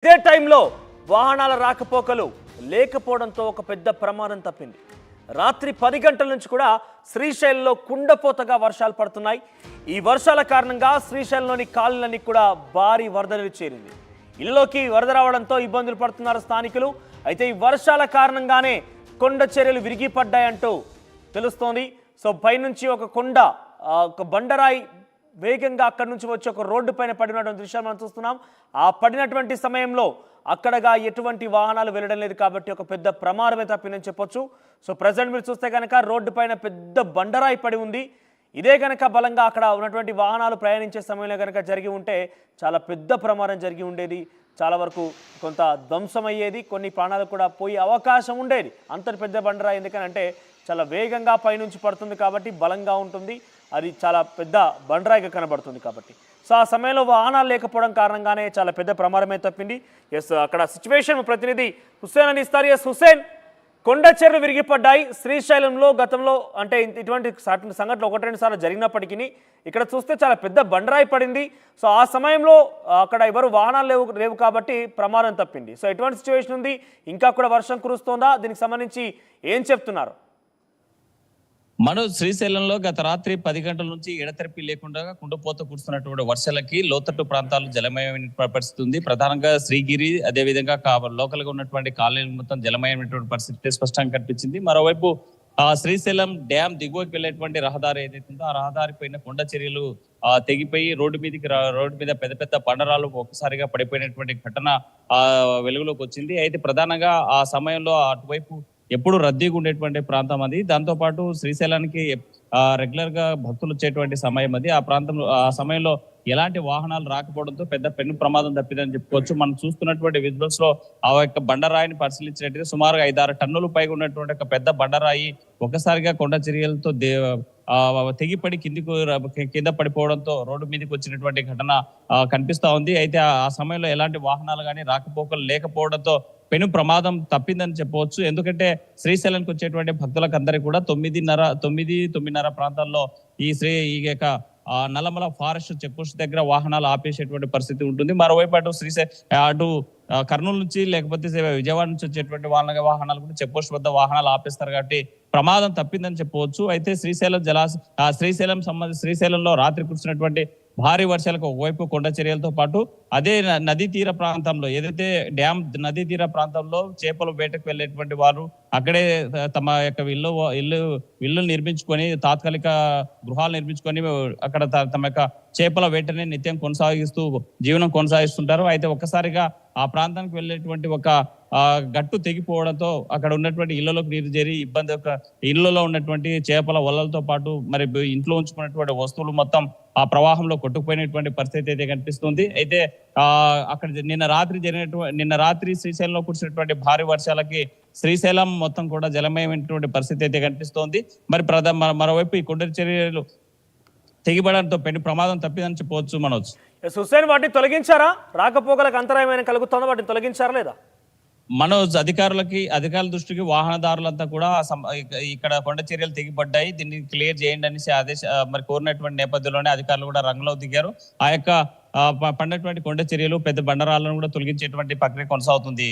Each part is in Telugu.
ఇదే టైంలో వాహనాల రాకపోకలు లేకపోవడంతో ఒక పెద్ద ప్రమాదం తప్పింది. రాత్రి 10 గంటల నుంచి కూడా శ్రీశైలంలో కుండపోతగా వర్షాలు పడుతున్నాయి. ఈ వర్షాల కారణంగా శ్రీశైలంలోని కాలనీలన్నీ కూడా భారీ వరదలు చేరింది. ఇళ్లలోకి వరద రావడంతో ఇబ్బందులు పడుతున్నారు స్థానికులు. అయితే ఈ వర్షాల కారణంగానే కొండ చర్యలు విరిగిపడ్డాయంటూ తెలుస్తోంది. సో పైనుంచి ఒక కొండ ఒక బండరాయి వేగంగా అక్కడి నుంచి వచ్చి ఒక రోడ్డు పైన పడినటువంటి దృశ్యాలు మనం చూస్తున్నాం. ఆ పడినటువంటి సమయంలో అక్కడగా ఎటువంటి వాహనాలు వెళ్ళడం లేదు కాబట్టి ఒక పెద్ద ప్రమాదమే తప్పిందని చెప్పొచ్చు. సో ప్రజెంట్ మీరు చూస్తే కనుక రోడ్డు పైన పెద్ద బండరాయి పడి ఉంది. ఇదే కనుక బలంగా అక్కడ ఉన్నటువంటి వాహనాలు ప్రయాణించే సమయంలో కనుక జరిగి ఉంటే చాలా పెద్ద ప్రమాదం జరిగి ఉండేది. చాలా వరకు కొంత ధ్వంసమయ్యేది, కొన్ని ప్రాణాలు కూడా పోయే అవకాశం ఉండేది. అంత పెద్ద బండరాయి ఎందుకనంటే చాలా వేగంగా పైనుంచి పడుతుంది కాబట్టి బలంగా ఉంటుంది. అది చాలా పెద్ద బండరాయిగా కనబడుతుంది కాబట్టి సో ఆ సమయంలో వాహనాలు లేకపోవడం కారణంగానే చాలా పెద్ద ప్రమాదమే తప్పింది. ఎస్, అక్కడ సిచ్యువేషన్ ప్రతినిధి హుస్సేన్ అని ఇస్తారు. ఎస్ హుస్సేన్, కొండ చర్యలు విరిగిపడ్డాయి శ్రీశైలంలో. గతంలో అంటే ఇటువంటి సంఘటనలు 1-2 సార్లు జరిగినప్పటికీ ఇక్కడ చూస్తే చాలా పెద్ద బండరాయి పడింది. సో ఆ సమయంలో అక్కడ ఎవరు వాహనాలు లేవు కాబట్టి ప్రమాదం తప్పింది. సో ఎటువంటి సిచ్యువేషన్ ఉంది? ఇంకా కూడా వర్షం కురుస్తోందా? దీనికి సంబంధించి ఏం చెప్తున్నారు? శ్రీశైలంలో గత రాత్రి 10 గంటల నుంచి ఎడతెరిపి లేకుండా కుండపోత కురుస్తున్నటువంటి వర్షాలకి లోతట్టు ప్రాంతాలు జలమయమైన పరిస్థితి ఉంది. ప్రధానంగా శ్రీగిరి, అదేవిధంగా లోకల్ గా ఉన్నటువంటి కాలనీలు మొత్తం జలమయమైనటువంటి పరిస్థితి స్పష్టంగా కనిపించింది. మరోవైపు శ్రీశైలం డ్యామ్ దిగువకి వెళ్ళేటువంటి రహదారి ఏదైతే ఉందో ఆ రహదారి పైన కొండ చర్యలు తెగిపోయి రోడ్డు మీద పెద్ద పెద్ద బండరాలు ఒక్కసారిగా పడిపోయినటువంటి ఘటన వెలుగులోకి వచ్చింది. అయితే ప్రధానంగా ఆ సమయంలో అటువైపు ఎప్పుడు రద్దీగా ఉండేటువంటి ప్రాంతం అది. దాంతో పాటు శ్రీశైలానికి రెగ్యులర్ గా భక్తులు వచ్చేటువంటి సమయం అది. ఆ ప్రాంతంలో ఆ సమయంలో ఎలాంటి వాహనాలు రాకపోవడంతో పెద్ద పెను ప్రమాదం తప్పిందని చెప్పుకోవచ్చు. మనం చూస్తున్నటువంటి విజువల్స్ లో ఆ యొక్క బండరాయిని పరిశీలించినట్టు సుమారుగా 5-6 టన్నులు పైగా ఉన్నటువంటి ఒక పెద్ద బండరాయి ఒక్కసారిగా కొండ చర్యలతో తెగిపడి కింద పడిపోవడంతో రోడ్డు మీదకి వచ్చినటువంటి ఘటన కనిపిస్తా ఉంది. అయితే ఆ సమయంలో ఎలాంటి వాహనాలు కానీ రాకపోకలు లేకపోవడంతో పెను ప్రమాదం తప్పిందని చెప్పవచ్చు. ఎందుకంటే శ్రీశైలానికి వచ్చేటువంటి భక్తులకు అందరికీ కూడా 9:30 ప్రాంతాల్లో ఈ నల్లమల ఫారెస్ట్ చెక్ పోస్ట్ దగ్గర వాహనాలు ఆపేసేటువంటి పరిస్థితి ఉంటుంది. మరోవైపు అటు కర్నూలు నుంచి లేకపోతే విజయవాడ నుంచి వచ్చేటువంటి వాహనాలు కూడా చెక్ పోస్ట్ వద్ద వాహనాలు ఆపేస్తారు కాబట్టి ప్రమాదం తప్పిందని చెప్పవచ్చు. అయితే శ్రీశైలంలో రాత్రి కురిసినటువంటి భారీ వర్షాలకు ఒకవైపు కొండ చర్యలతో పాటు అదే నదీ తీర ప్రాంతంలో ఏదైతే డ్యామ్ నదీ తీర ప్రాంతంలో చేపలు వేటకు వెళ్ళేటువంటి వారు అక్కడే తమ యొక్క ఇల్లు నిర్మించుకొని తాత్కాలిక గృహాలు నిర్మించుకొని అక్కడ తమ యొక్క చేపల వేటని నిత్యం కొనసాగిస్తూ జీవనం కొనసాగిస్తుంటారు. అయితే ఒక్కసారిగా ఆ ప్రాంతానికి వెళ్ళేటువంటి ఒక గట్టు తెగిపోవడంతో అక్కడ ఉన్నటువంటి ఇళ్లలోకి నీరు చేరి ఇళ్లలో ఉన్నటువంటి చేపల వలలతో పాటు మరి ఇంట్లో ఉంచుకున్నటువంటి వస్తువులు మొత్తం ఆ ప్రవాహంలో కొట్టుకుపోయినటువంటి పరిస్థితి అయితే కనిపిస్తుంది. అయితే అక్కడ నిన్న రాత్రి శ్రీశైలంలో కురిసినటువంటి భారీ వర్షాలకి శ్రీశైలం మొత్తం కూడా జలమయమైనటువంటి పరిస్థితి అయితే కనిపిస్తోంది. మరి మరోవైపు ఈ కొండ చర్యలు తెగిపడంతో పెను ప్రమాదం తప్పిందని చెప్పవచ్చు. మనోజ్, హుస్సేన్, వాటిని తొలగించారా? రాకపోకలకు అంతరాయమైన కలుగుతుందా? వాటిని తొలగించారా లేదా? అధికారుల దృష్టికి వాహనదారులంతా కూడా ఇక్కడ కొండ చర్యలు తెగిపడ్డాయి, దీన్ని క్లియర్ చేయండి అనేసి మరి కోరినటువంటి నేపథ్యంలోనే అధికారులు కూడా రంగంలో దిగారు. ఆ యొక్క పడినటువంటి కొండ చర్యలు పెద్ద బండరాలను కూడా తొలగించేటువంటి ప్రక్రియ కొనసాగుతుంది.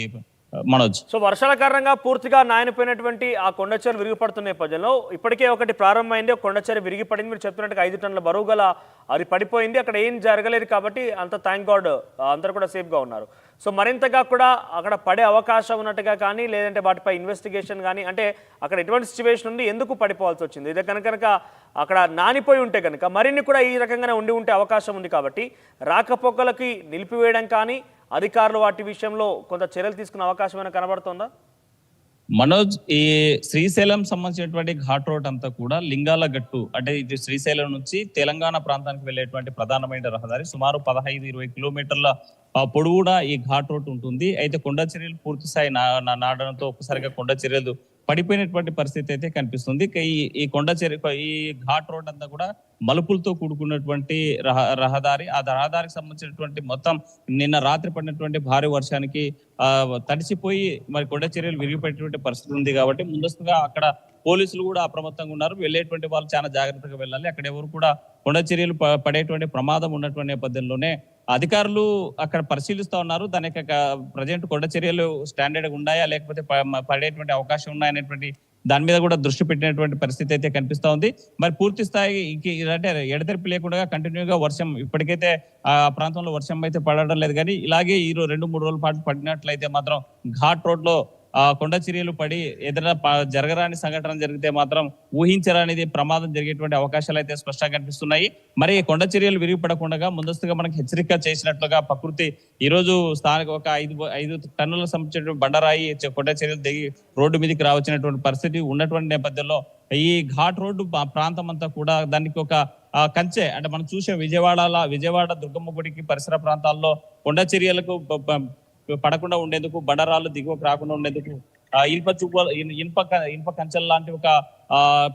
మనోజ్, సో వర్షాల కారణంగా పూర్తిగా నాయనపోయినటువంటి ఆ కొండ చర్య విరిగిపడుతున్న నేపథ్యంలో ఇప్పటికే ఒకటి ప్రారంభమైంది, ఒక కొండ చర్య విరిగిపడింది. మీరు చెప్పినట్టుగా 5 టన్నుల బరువు గల అది పడిపోయింది. అక్కడ ఏం జరగలేదు కాబట్టి అంత థ్యాంక్ గాడ్ అందరూ కూడా సేఫ్గా ఉన్నారు. సో మరింతగా కూడా అక్కడ పడే అవకాశం ఉన్నట్టుగా కానీ లేదంటే వాటిపై ఇన్వెస్టిగేషన్ కానీ, అంటే అక్కడ ఎటువంటి సిచ్యువేషన్ ఉంది, ఎందుకు పడిపోవాల్సి వచ్చింది, ఇది కనుక అక్కడ నానిపోయి ఉంటే కనుక మరిన్ని కూడా ఈ రకంగానే ఉంటే అవకాశం ఉంది. కాబట్టి రాకపోకలకి నిలిపివేయడం కానీ అధికారులు వాటి విషయంలో కొంత చర్యలు తీసుకునే అవకాశం ఏమైనా కనబడుతుందా? మనోజ్, ఈ శ్రీశైలం సంబంధించినటువంటి ఘాట్ రోడ్ అంతా కూడా లింగాల గట్టు, అంటే ఇది శ్రీశైలం నుంచి తెలంగాణ ప్రాంతానికి వెళ్ళేటువంటి ప్రధానమైన రహదారి. సుమారు 15-20 కిలోమీటర్ల పొడవునా ఈ ఘాట్ రోడ్ ఉంటుంది. అయితే కొండ చర్యలు పూర్తి స్థాయి నాడడంతో ఒక్కసారిగా కొండ చర్యలు పడిపోయినటువంటి పరిస్థితి అయితే కనిపిస్తుంది. ఈ ఈ ఘాట్ రోడ్ అంతా కూడా మలుపులతో కూడుకున్నటువంటి రహదారి. ఆ రహదారికి సంబంధించినటువంటి మొత్తం నిన్న రాత్రి పడినటువంటి భారీ వర్షానికి తడిసిపోయి మరి కొండ చర్యలు విరిగిపోయేటువంటి పరిస్థితి ఉంది. కాబట్టి ముందస్తుగా అక్కడ పోలీసులు కూడా అప్రమత్తంగా ఉన్నారు. వెళ్ళేటువంటి వాళ్ళు చాలా జాగ్రత్తగా వెళ్ళాలి. అక్కడ ఎవరు కూడా కొండ చర్యలు పడేటువంటి ప్రమాదం ఉన్నటువంటి నేపథ్యంలోనే అధికారులు అక్కడ పరిశీలిస్తా ఉన్నారు. దాని యొక్క ప్రజెంట్ కొండ చర్యలు స్టాండర్డ్ ఉన్నాయా లేకపోతే పడేటువంటి అవకాశం ఉన్నాయనేటువంటి దాని మీద కూడా దృష్టి పెట్టినటువంటి పరిస్థితి అయితే కనిపిస్తా ఉంది. మరి పూర్తి స్థాయి అంటే ఎడతెరిపి లేకుండా కంటిన్యూగా వర్షం ఇప్పటికైతే ఆ ప్రాంతంలో వర్షం అయితే పడడం లేదు. కానీ ఇలాగే ఈ 2-3 రోజుల పాటు పడినట్లయితే మాత్రం ఘాట్ రోడ్ లో కొండ చర్యలు పడి ఏదైనా జరగరాని సంఘటన జరిగితే మాత్రం ఊహించరానిది ప్రమాదం జరిగేటువంటి అవకాశాలు అయితే స్పష్టంగా కనిపిస్తున్నాయి. మరి కొండ చర్యలు విరిగిపడకుండా ముందస్తుగా మనకు హెచ్చరిక చేసినట్లుగా ప్రకృతి ఈ రోజు స్థానిక ఒక 5 టన్నుల సంబంధించిన బండరాయి కొండ చర్యలు దిగి రోడ్డు మీదకి రావచ్చినటువంటి పరిస్థితి ఉన్నటువంటి నేపథ్యంలో ఈ ఘాట్ రోడ్డు ప్రాంతం అంతా కూడా దానికి ఒక కంచె అంటే మనం చూసే విజయవాడ దుర్గమ్మ గుడికి పరిసర ప్రాంతాల్లో కొండ చర్యలకు పడకుండా ఉండేందుకు బండరాళ్ళు దిగువకు రాకుండా ఉండేందుకు ఇనుప కంచెల లాంటి ఒక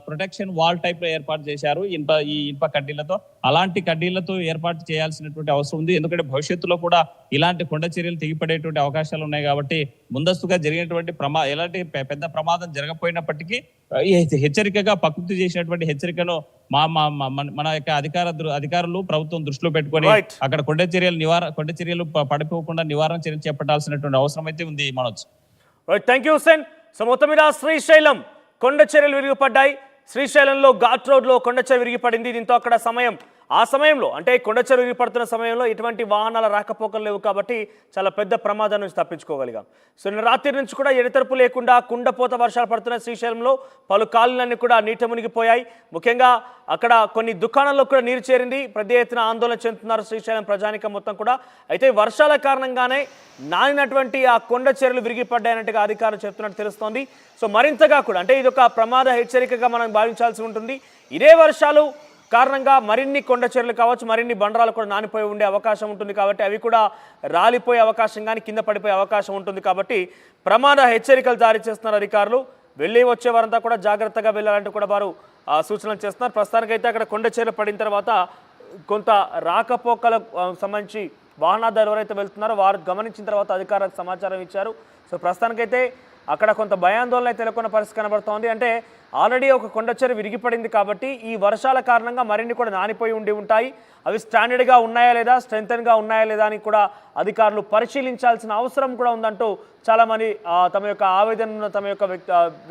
ప్రొటెక్షన్ వాల్ టైప్ లో ఏర్పాటు చేశారు ఈ ఇనుప కడ్డీలతో. అలాంటి కడ్డీలతో ఏర్పాటు చేయాల్సినటువంటి అవసరం ఉంది. ఎందుకంటే భవిష్యత్తులో కూడా ఇలాంటి కొండ చర్యలు తెగిపడేటువంటి అవకాశాలు ఉన్నాయి. కాబట్టి ముందస్తుగా జరిగినటువంటి ఎలాంటి పెద్ద ప్రమాదం జరగపోయినప్పటికీ హెచ్చరికగా ప్రకృతి చేసినటువంటి హెచ్చరికను మన యొక్క అధికారులు ప్రభుత్వం దృష్టిలో పెట్టుకొని అక్కడ కొండ చర్యలు పడిపోకుండా నివారణ చర్యలు చేపట్టాల్సినటువంటి అవసరం అయితే ఉంది. Manoj, thank you Hussain. So మొత్తం మీద శ్రీశైలం కొండ చర్యలు విరిగిపడ్డాయి. శ్రీశైలంలో ఘాట్ రోడ్లో కొండ చర్య విరిగిపడింది. దీంతో అక్కడ ఆ సమయంలో అంటే కొండ చర్య విరిగిపడుతున్న సమయంలో ఎటువంటి వాహనాల రాకపోకలు లేవు కాబట్టి చాలా పెద్ద ప్రమాదం నుంచి తప్పించుకోగలిగాం. సో నిన్న రాత్రి నుంచి కూడా ఎడతెరపు లేకుండా కుండపోత వర్షాలు పడుతున్న శ్రీశైలంలో పలు కాలనీలన్నీ కూడా నీట మునిగిపోయాయి. ముఖ్యంగా అక్కడ కొన్ని దుకాణాల్లో కూడా నీరు చేరింది. పెద్ద ఎత్తున ఆందోళన చెందుతున్నారు శ్రీశైలం ప్రజానికం మొత్తం కూడా. అయితే వర్షాల కారణంగానే నానినటువంటి ఆ కొండ చర్యలు విరిగిపడ్డాయన్నట్టుగా అధికారులు చెప్తున్నట్టు తెలుస్తోంది. సో మరింతగా కూడా అంటే ఇది ఒక ప్రమాద హెచ్చరికగా మనం భావించాల్సి ఉంటుంది. ఇదే వర్షాలు కారణంగా మరిన్ని కొండ చర్యలు కావచ్చు, మరిన్ని బండరాలు కూడా నానిపోయి ఉండే అవకాశం ఉంటుంది. కాబట్టి అవి కూడా రాలిపోయే అవకాశం కానీ కింద పడిపోయే అవకాశం ఉంటుంది. కాబట్టి ప్రమాద హెచ్చరికలు జారీ చేస్తున్నారు అధికారులు. వెళ్ళి వచ్చే వారంతా కూడా జాగ్రత్తగా వెళ్ళాలంటూ కూడా వారు సూచనలు చేస్తున్నారు. ప్రస్తుతానికైతే అక్కడ కొండ చర్యలు పడిన తర్వాత కొంత రాకపోకలకు సంబంధించి వాహనదారులు ఎవరైతే వెళ్తున్నారో వారు గమనించిన తర్వాత అధికారులకు సమాచారం ఇచ్చారు. సో ప్రస్తుతానికైతే అక్కడ కొంత భయాందోళన అయితే నెలకొన్న పరిస్థితి కనబడుతోంది. అంటే ఆల్రెడీ ఒక కొండ చర్య విరిగిపడింది కాబట్టి ఈ వర్షాల కారణంగా మరిన్ని కూడా నానిపోయి ఉంటాయి. అవి స్టాండర్డ్గా ఉన్నాయా లేదా, స్ట్రెంగ్తన్గా ఉన్నాయా లేదా అని కూడా అధికారులు పరిశీలించాల్సిన అవసరం కూడా ఉందంటూ చాలామంది తమ యొక్క ఆవేదన తమ యొక్క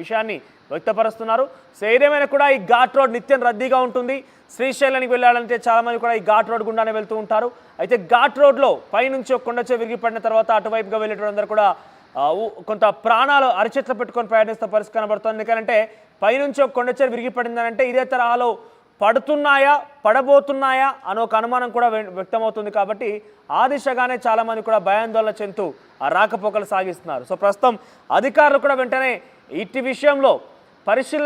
విషయాన్ని వ్యక్తపరుస్తున్నారు. సో ఏదేమైనా కూడా ఈ ఘాట్ రోడ్ నిత్యం రద్దీగా ఉంటుంది. శ్రీశైలానికి వెళ్ళాలంటే చాలామంది కూడా ఈ ఘాట్ రోడ్ గుండానే వెళ్తూ ఉంటారు. అయితే ఘాట్ రోడ్లో పైనుంచి ఒక కొండ చర్య విరిగిపడిన తర్వాత అటువైపుగా వెళ్ళేటందరూ కూడా కొంత ప్రాణాలు అరిచేట్లు పెట్టుకొని ప్రయాణిస్తున్న పరిస్థితి కనబడుతుంది. ఎందుకంటే పైనుంచి ఒక కొండ చర్య విరిగిపడిందనంటే ఇదే తరహాలో పడబోతున్నాయా అనే ఒక అనుమానం కూడా వ్యక్తమవుతుంది. కాబట్టి ఆ దిశగానే చాలామంది కూడా భయాందోళన చెందుతూ ఆ రాకపోకలు సాగిస్తున్నారు. సో ప్రస్తుతం అధికారులు కూడా వెంటనే ఇట్టి విషయంలో పరిశీలన